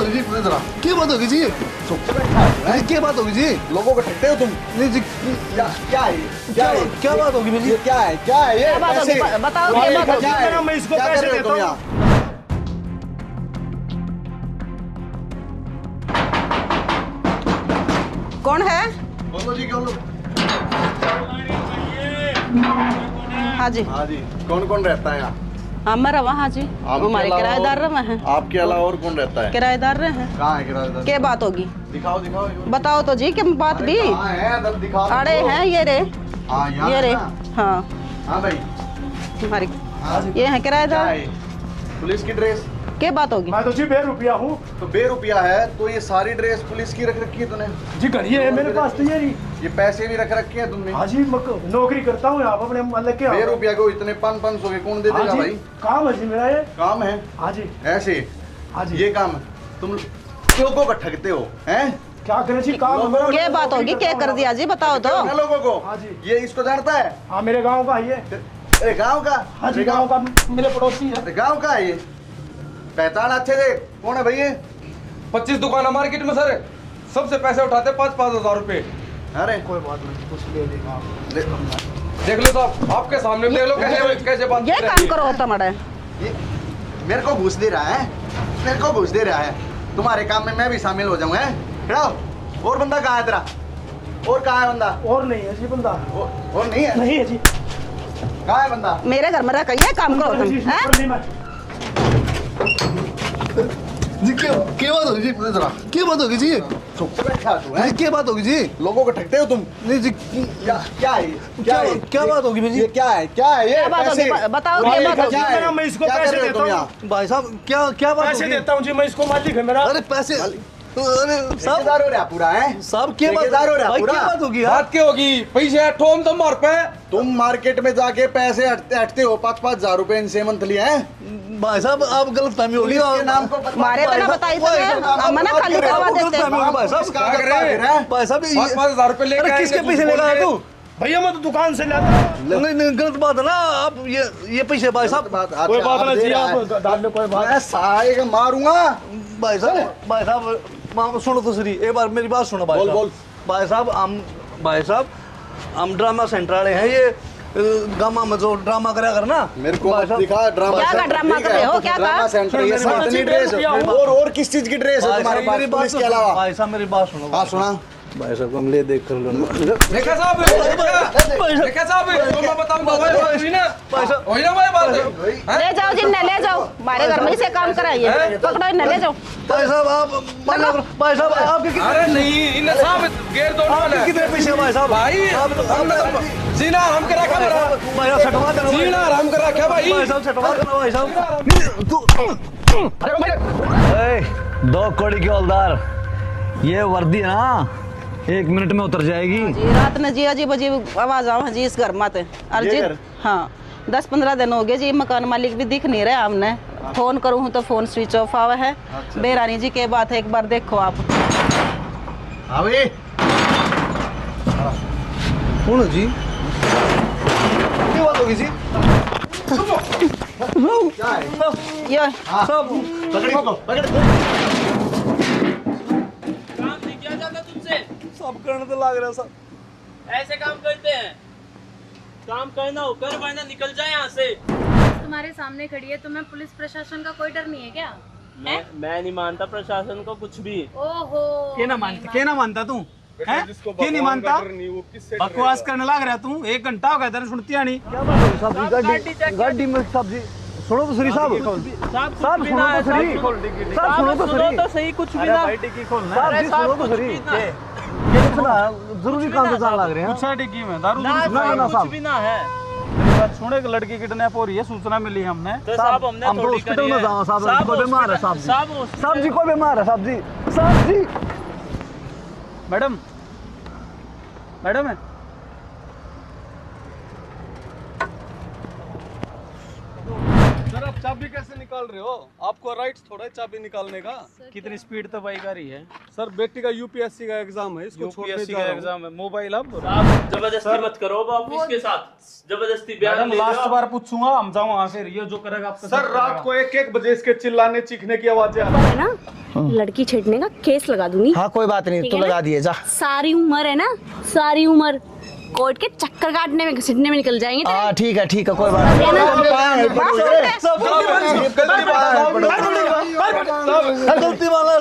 होगी जी? जरा क्या बात होगी जी? क्या बात होगी जी? लोगों को ठगते हो तुम? नहीं जी, क्या है? क्या बात होगी मेरी? क्या है ये? क्या बात होगी? बताओ क्या बात होगी? मैं इसको पैसे देता हूँ। कौन है? बोलो जी, बोलो। हाँ जी, हाँ जी, कौन कौन रहता है यहाँ? हमारा वहाँ जी, हमारे किराएदार रहे हैं। आपके अलावा और कौन रहता है? किराएदार रहे हैं। कहाँ है किराएदार? क्या बात होगी? दिखाओ दिखाओ। बताओ तो जी, क्या बात भी? कहाँ है? तब दिखाओ। अरे हैं ये रे, हाँ, यहाँ ये रे। है ना? हाँ, हाँ भाई। हमारे हाँ जी। ये है क्या किराएदार। है? पुलिस की ड्रेस? क्या बात होगी? मैं तो जी बेरुपया हूँ तो ₹2 है, तो ये सारी ड्रेस पुलिस की रख रखी है तूने? जी। घड़िया है मेरे पास तो ये रही। ये पैसे भी रख रखे हैं तुमने? हाँ जी, नौकरी करता हूँ यहाँ पर अपने मतलब के। ₹2 को इतने 500 के कौन दे हाँ देगा जी, भाई? काम है जी मेरा ये। काम है हाँ जी, ऐसे? हाँ जी। ये काम तुम लोगों को ठगते हो हैं? क्या करें जी, काम है मेरा। क्या बात होगी? क्या कर दिया जी? बताओ तो। ठगते हो ना लोगों को? हाँ जी। ये इसको जानता है? हाँ, मेरे गाँव का ये। अरे गाँव का? हाँ जी, गाँव का मेरे पड़ोसी है। अरे गाँव का है ये? पहचान अच्छे से, कौन है भैया? 25 दुकान है मार्केट में सर, सबसे पैसे उठाते 5-5 हजार रुपए। अरे कोई बात नहीं, कुछ ले लेगा। देख लो साहब, आपके सामने देख लो कैसे बात ये कर काम रही है। करो होता मड़ा। ये मेरे को घूस दे रहा है, मेरे को घूस दे रहा है। तुम्हारे काम में मैं भी शामिल हो जाऊँ हैं? खड़ाओ। और बंदा कहाँ है तेरा? और कहाँ है बंदा? और नहीं है जी बंदा। और नहीं है? नहीं है जी। कहाँ है बंदा? मेरे घर में रह ये काम करो तुम, हैं? नहीं, मैं जी क्या बात होगी जी? जरा क्या बात होगी जी? चुप से बैठा तू है? जी क्या बात होगी जी? लोगों को ठगते हो तुम? नहीं जी, क्या है? क्या बात होगी मेरी? ये क्या है? क्या है ये? क्या बात होगी? पैसे? बताओ क्या क्या बात होगी? है? मैं इसको क्या कर पैसे रहे हो देता तुम हूँ। यहाँ? भाई साहब क्या बात पैसे होगी? देता हूँ जी, मैं इसको मालिक है मेरा। अरे पैसे, अरे साहब ठेकेदार हो रहा पूरा है? साहब क्या बात? ठेकेदार हो रहा भाई पूरा? क्या बात होगी यार? बात क्या होगी? पैसे ठोम तुम मार पे। तुम मार्केट में जाके पैसे हटते हो 5-5 हजार रुपए इनसे मंथली है? भाई साहब आप गलत फहमी होगी। पुलिस के नाम को मारे तो ना बताई तो मैं ना खाली करवा देते हैं। भाई साहब क्या कर रहे हैं? भाई साहब 5-5 हजार रुपए लेके अरे आएंगे, किसके झूठ पैसे बोल लेगा के। तू? भैया मैं तो दुकान से लाता हूँ। नहीं गलत बात है ना। आप ये पैसे भाई साहब, कोई बात नहीं जी, आप डाल लो, कोई बात। मैं सारे को मारूंगा। भाई साहब सुनो तो सही, एक बार मेरी बात सुनो भाई बोल, साहब। बोल। भाई साहब हम ड्रामा सेंटर वाले हैं। ये गामा में जो ड्रामा करा कर ना, मेरे को भाई मत साहब, दिखा ड्रामा क्या सेंटर, ड्रामा ठीक कर है? रहे हो? क्या ड्रामा कहा? सेंटर ये सब इतनी ड्रेस है। भाई और किस चीज की ड्रेस है भाई तुम्हारे साहब, मेरी पास बात पुलिस के सुनो। अलावा? भाई साहब मेरी बात सुनो। हाँ सुना। भाई साहब हम ले देख कर लो। देखा साहब, देखा साहब, तो मैं बताऊंगा भाई बात हुई ना। भाई साहब वही ना भाई बात है। ले जाओ जिन्ना, ले जाओ हमारे घर में से काम कराइए। पकड़ो इन्हें, ले जाओ। भाई साहब आप भाई साहब आपके अरे नहीं, इन साहब गेर दो वाला कितने पैसे भाई साहब? भाई हमने तो जीना आराम कर रखा मेरा, भाई साहब सटवा देना। जीना आराम कर रखा भाई। भाई साहब सटवा देना भाई साहब। दो कौड़ी के हवलदार, ये वर्दी है ना 1 मिनट में उतर जाएगी। जी रात ने जी अजीब अजीब आवाज आओ जी इस घर माते। और ये जी घर? हाँ 10-15 दिन हो गए जी, मकान मालिक भी दिख नहीं रहे हमने। फोन करूँ तो फोन स्विच ऑफ आवा है। बेरानी जी क्या बात है, एक बार देखो आप। हाँ भाई कौन है जी? क्या बात होगी जी? क्या है? ये सब पकड़ी को पकड़। काम नहीं किया जाता तुमसे? सब करने तो लग रहा सब। ऐसे काम करते हैं? काम करना हो कर, वरना निकल जाए यहाँ से। तुम्हारे सामने खड़ी है, तुम्हें पुलिस प्रशासन का कोई डर नहीं है क्या? मैं नहीं मानता प्रशासन को कुछ भी। ओहो, क्या ना मानता तू? हैं? क्या नहीं मानता? बकवास करने लग रहा तू। 1 घंटा हो गया तेरे सुनती नहीं। सब्जी गाड़ी में सब्जी सुनो तो सही साहब। साहब सुनो तो सही। साहब सुनो तो सुनो सही। तो सही, कुछ भी ना। साहब जी सुनो तो सही। ये सुना जरूरी काम तो जान लग रहे हैं। कुछ डिग्गी में दारू ना ना, कुछ साहब। भी ना है। सुनो, एक लड़की किडनैप हो रही है, सूचना मिली हमने। तो साहब हमने हम तो थोड़ी हॉस्पिटल करी में है। जाओ साहब, कोई बीमार है साहब जी। साहब जी कोई बीमार है साहब जी। साहब जी मैडम है। सर आप चाबी कैसे निकाल रहे हो? आपको राइट्स थोड़ा है चाबी निकालने का। कितनी स्पीड तो बाइक आ रही है? सर बेटी का यूपीएससी का एग्जाम है, इसको छोड़ने यूपीएससी जा का रहा हूँ। एग्जाम है। मोबाइल अब साहब जबरदस्ती मत करो अब इसके साथ। जबरदस्ती बयान मैडम ले लो लास्ट आप। बार पूछूंगा, हम जाओ वहाँ से। ये जो करेगा आपका सर रात को 1-1 बजे इसके चिल्लाने चीखने की आवाजें आ रही हैं। है ना लड़की छेड़ने का केस लगा दूंगी। हाँ कोई बात नहीं, ठीक तू है ना? लगा दिए जा। सारी उम्र है ना, सारी उम्र कोर्ट के चक्कर काटने में घसीटने में निकल जाएंगे तेरे। हाँ ठीक है कोई बात नहीं। गलती वाला